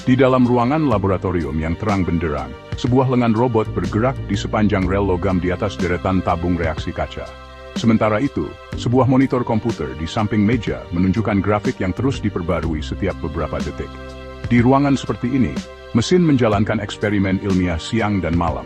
Di dalam ruangan laboratorium yang terang benderang, sebuah lengan robot bergerak di sepanjang rel logam di atas deretan tabung reaksi kaca. Sementara itu, sebuah monitor komputer di samping meja menunjukkan grafik yang terus diperbarui setiap beberapa detik. Di ruangan seperti ini, mesin menjalankan eksperimen ilmiah siang dan malam.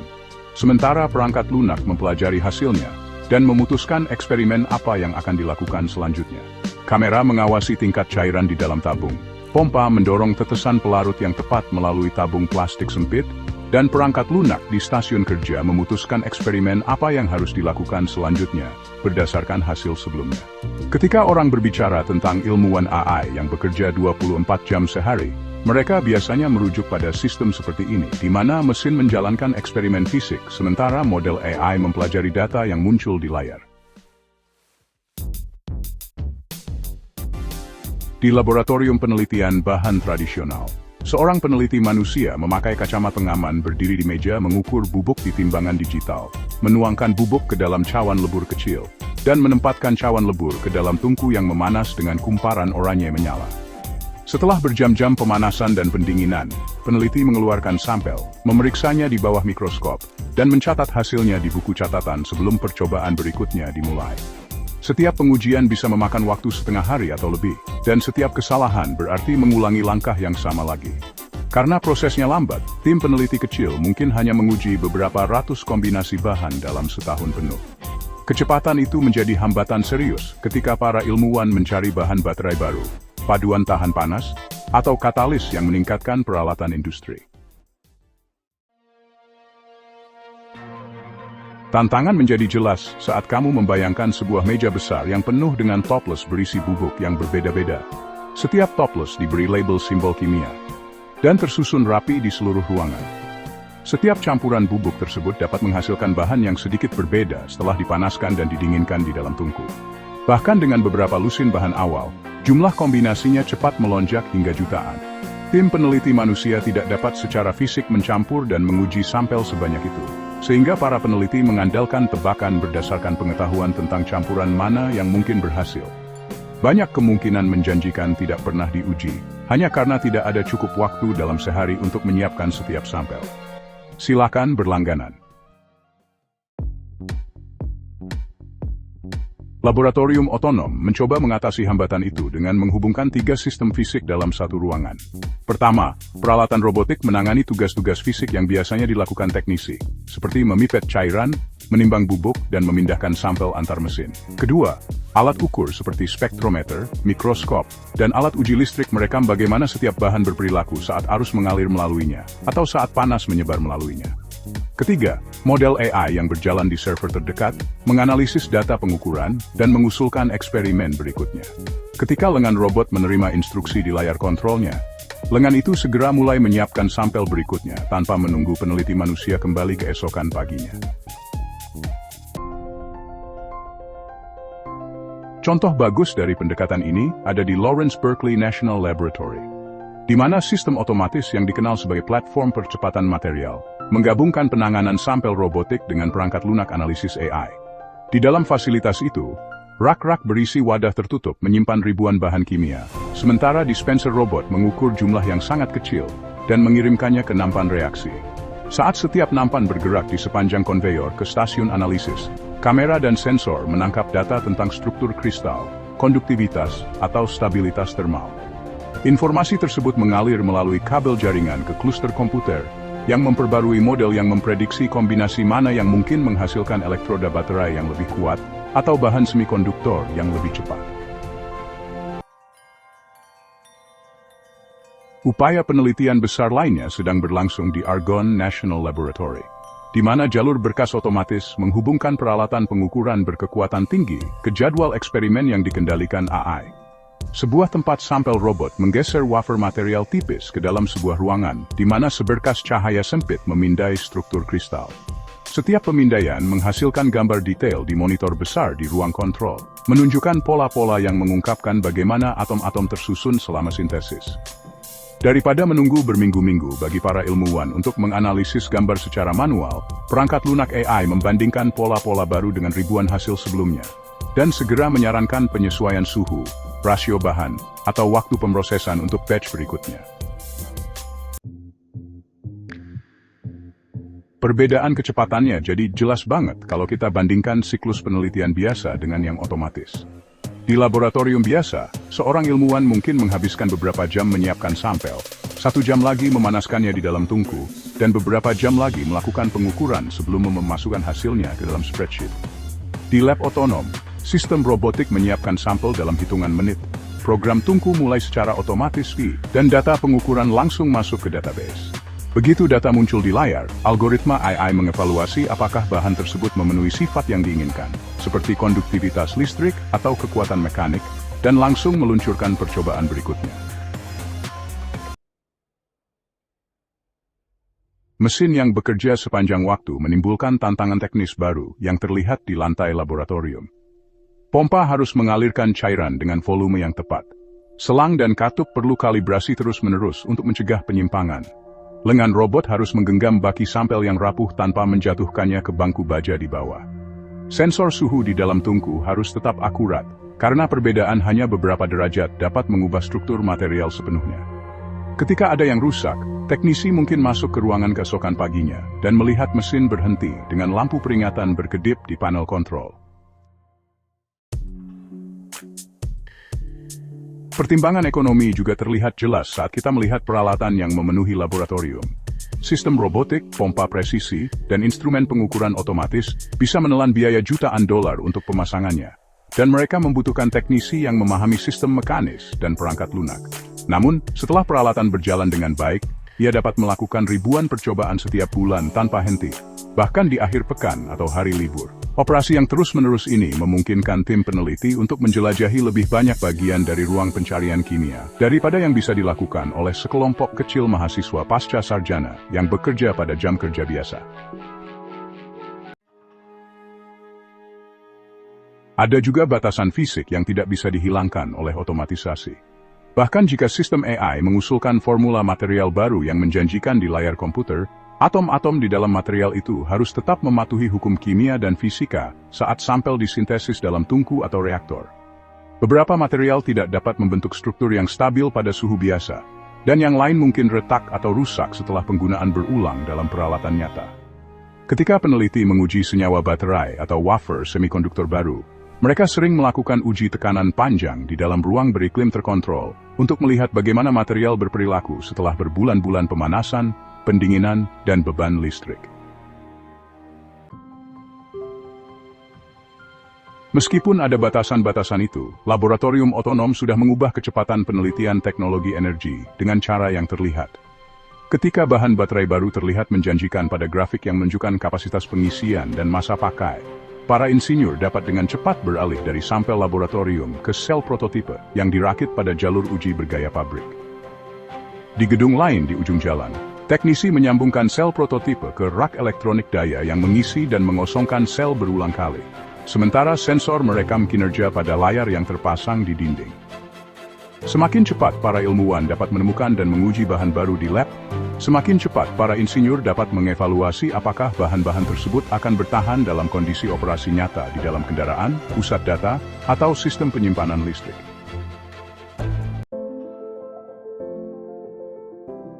Sementara perangkat lunak mempelajari hasilnya dan memutuskan eksperimen apa yang akan dilakukan selanjutnya. Kamera mengawasi tingkat cairan di dalam tabung. Pompa mendorong tetesan pelarut yang tepat melalui tabung plastik sempit, dan perangkat lunak di stasiun kerja memutuskan eksperimen apa yang harus dilakukan selanjutnya, berdasarkan hasil sebelumnya. Ketika orang berbicara tentang ilmuwan AI yang bekerja 24 jam sehari, mereka biasanya merujuk pada sistem seperti ini, di mana mesin menjalankan eksperimen fisik, sementara model AI mempelajari data yang muncul di layar. Di laboratorium penelitian bahan tradisional, seorang peneliti manusia memakai kacamata pengaman berdiri di meja mengukur bubuk di timbangan digital, menuangkan bubuk ke dalam cawan lebur kecil, dan menempatkan cawan lebur ke dalam tungku yang memanas dengan kumparan oranye menyala. Setelah berjam-jam pemanasan dan pendinginan, peneliti mengeluarkan sampel, memeriksanya di bawah mikroskop, dan mencatat hasilnya di buku catatan sebelum percobaan berikutnya dimulai. Setiap pengujian bisa memakan waktu setengah hari atau lebih, dan setiap kesalahan berarti mengulangi langkah yang sama lagi. Karena prosesnya lambat, tim peneliti kecil mungkin hanya menguji beberapa ratus kombinasi bahan dalam setahun penuh. Kecepatan itu menjadi hambatan serius ketika para ilmuwan mencari bahan baterai baru, paduan tahan panas, atau katalis yang meningkatkan peralatan industri. Tantangan menjadi jelas saat kamu membayangkan sebuah meja besar yang penuh dengan toples berisi bubuk yang berbeda-beda. Setiap toples diberi label simbol kimia, dan tersusun rapi di seluruh ruangan. Setiap campuran bubuk tersebut dapat menghasilkan bahan yang sedikit berbeda setelah dipanaskan dan didinginkan di dalam tungku. Bahkan dengan beberapa lusin bahan awal, jumlah kombinasinya cepat melonjak hingga jutaan. Tim peneliti manusia tidak dapat secara fisik mencampur dan menguji sampel sebanyak itu, sehingga para peneliti mengandalkan tebakan berdasarkan pengetahuan tentang campuran mana yang mungkin berhasil. Banyak kemungkinan menjanjikan tidak pernah diuji, hanya karena tidak ada cukup waktu dalam sehari untuk menyiapkan setiap sampel. Silakan berlangganan. Laboratorium otonom mencoba mengatasi hambatan itu dengan menghubungkan 3 sistem fisik dalam satu ruangan. Pertama, peralatan robotik menangani tugas-tugas fisik yang biasanya dilakukan teknisi, seperti memipet cairan, menimbang bubuk, dan memindahkan sampel antar mesin. Kedua, alat ukur seperti spektrometer, mikroskop, dan alat uji listrik merekam bagaimana setiap bahan berperilaku saat arus mengalir melaluinya, atau saat panas menyebar melaluinya. Ketiga, model AI yang berjalan di server terdekat, menganalisis data pengukuran, dan mengusulkan eksperimen berikutnya. Ketika lengan robot menerima instruksi di layar kontrolnya, lengan itu segera mulai menyiapkan sampel berikutnya tanpa menunggu peneliti manusia kembali keesokan paginya. Contoh bagus dari pendekatan ini ada di Lawrence Berkeley National Laboratory, di mana sistem otomatis yang dikenal sebagai platform percepatan material menggabungkan penanganan sampel robotik dengan perangkat lunak analisis AI. Di dalam fasilitas itu, rak-rak berisi wadah tertutup menyimpan ribuan bahan kimia, sementara dispenser robot mengukur jumlah yang sangat kecil dan mengirimkannya ke nampan reaksi. Saat setiap nampan bergerak di sepanjang konveyor ke stasiun analisis, kamera dan sensor menangkap data tentang struktur kristal, konduktivitas, atau stabilitas termal. Informasi tersebut mengalir melalui kabel jaringan ke kluster komputer, yang memperbarui model yang memprediksi kombinasi mana yang mungkin menghasilkan elektroda baterai yang lebih kuat, atau bahan semikonduktor yang lebih cepat. Upaya penelitian besar lainnya sedang berlangsung di Argonne National Laboratory, di mana jalur berkas otomatis menghubungkan peralatan pengukuran berkekuatan tinggi ke jadwal eksperimen yang dikendalikan AI. Sebuah tempat sampel robot menggeser wafer material tipis ke dalam sebuah ruangan, di mana seberkas cahaya sempit memindai struktur kristal. Setiap pemindaian menghasilkan gambar detail di monitor besar di ruang kontrol, menunjukkan pola-pola yang mengungkapkan bagaimana atom-atom tersusun selama sintesis. Daripada menunggu berminggu-minggu bagi para ilmuwan untuk menganalisis gambar secara manual, perangkat lunak AI membandingkan pola-pola baru dengan ribuan hasil sebelumnya, dan segera menyarankan penyesuaian suhu, rasio bahan, atau waktu pemrosesan untuk batch berikutnya. Perbedaan kecepatannya jadi jelas banget kalau kita bandingkan siklus penelitian biasa dengan yang otomatis. Di laboratorium biasa, seorang ilmuwan mungkin menghabiskan beberapa jam menyiapkan sampel, 1 jam lagi memanaskannya di dalam tungku, dan beberapa jam lagi melakukan pengukuran sebelum memasukkan hasilnya ke dalam spreadsheet. Di lab otonom, sistem robotik menyiapkan sampel dalam hitungan menit. Program tungku mulai secara otomatis dan data pengukuran langsung masuk ke database. Begitu data muncul di layar, algoritma AI mengevaluasi apakah bahan tersebut memenuhi sifat yang diinginkan, seperti konduktivitas listrik atau kekuatan mekanik, dan langsung meluncurkan percobaan berikutnya. Mesin yang bekerja sepanjang waktu menimbulkan tantangan teknis baru yang terlihat di lantai laboratorium. Pompa harus mengalirkan cairan dengan volume yang tepat. Selang dan katup perlu kalibrasi terus-menerus untuk mencegah penyimpangan. Lengan robot harus menggenggam baki sampel yang rapuh tanpa menjatuhkannya ke bangku baja di bawah. Sensor suhu di dalam tungku harus tetap akurat, karena perbedaan hanya beberapa derajat dapat mengubah struktur material sepenuhnya. Ketika ada yang rusak, teknisi mungkin masuk ke ruangan keesokan paginya dan melihat mesin berhenti dengan lampu peringatan berkedip di panel kontrol. Pertimbangan ekonomi juga terlihat jelas saat kita melihat peralatan yang memenuhi laboratorium. Sistem robotik, pompa presisi, dan instrumen pengukuran otomatis bisa menelan biaya jutaan dolar untuk pemasangannya. Dan mereka membutuhkan teknisi yang memahami sistem mekanis dan perangkat lunak. Namun, setelah peralatan berjalan dengan baik, ia dapat melakukan ribuan percobaan setiap bulan tanpa henti, bahkan di akhir pekan atau hari libur. Operasi yang terus-menerus ini memungkinkan tim peneliti untuk menjelajahi lebih banyak bagian dari ruang pencarian kimia daripada yang bisa dilakukan oleh sekelompok kecil mahasiswa pasca sarjana yang bekerja pada jam kerja biasa. Ada juga batasan fisik yang tidak bisa dihilangkan oleh otomatisasi. Bahkan jika sistem AI mengusulkan formula material baru yang menjanjikan di layar komputer, atom-atom di dalam material itu harus tetap mematuhi hukum kimia dan fisika saat sampel disintesis dalam tungku atau reaktor. Beberapa material tidak dapat membentuk struktur yang stabil pada suhu biasa, dan yang lain mungkin retak atau rusak setelah penggunaan berulang dalam peralatan nyata. Ketika peneliti menguji senyawa baterai atau wafer semikonduktor baru, mereka sering melakukan uji tekanan panjang di dalam ruang beriklim terkontrol untuk melihat bagaimana material berperilaku setelah berbulan-bulan pemanasan, pendinginan, dan beban listrik. Meskipun ada batasan-batasan itu, laboratorium otonom sudah mengubah kecepatan penelitian teknologi energi dengan cara yang terlihat. Ketika bahan baterai baru terlihat menjanjikan pada grafik yang menunjukkan kapasitas pengisian dan masa pakai, para insinyur dapat dengan cepat beralih dari sampel laboratorium ke sel prototipe yang dirakit pada jalur uji bergaya pabrik. Di gedung lain di ujung jalan, teknisi menyambungkan sel prototipe ke rak elektronik daya yang mengisi dan mengosongkan sel berulang kali. Sementara sensor merekam kinerja pada layar yang terpasang di dinding. Semakin cepat para ilmuwan dapat menemukan dan menguji bahan baru di lab, semakin cepat para insinyur dapat mengevaluasi apakah bahan-bahan tersebut akan bertahan dalam kondisi operasi nyata di dalam kendaraan, pusat data, atau sistem penyimpanan listrik.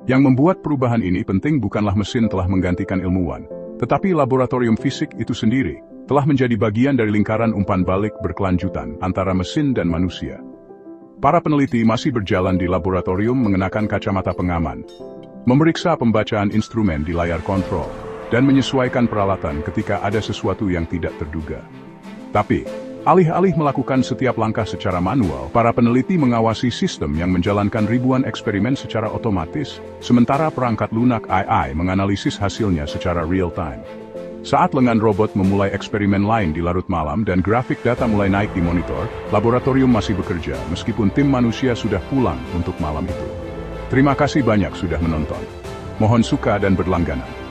Yang membuat perubahan ini penting bukanlah mesin telah menggantikan ilmuwan, tetapi laboratorium fisik itu sendiri telah menjadi bagian dari lingkaran umpan balik berkelanjutan antara mesin dan manusia. Para peneliti masih berjalan di laboratorium mengenakan kacamata pengaman, memeriksa pembacaan instrumen di layar kontrol, dan menyesuaikan peralatan ketika ada sesuatu yang tidak terduga. Tapi, alih-alih melakukan setiap langkah secara manual, para peneliti mengawasi sistem yang menjalankan ribuan eksperimen secara otomatis, sementara perangkat lunak AI menganalisis hasilnya secara real-time. Saat lengan robot memulai eksperimen lain di larut malam dan grafik data mulai naik di monitor, laboratorium masih bekerja meskipun tim manusia sudah pulang untuk malam itu. Terima kasih banyak sudah menonton. Mohon suka dan berlangganan.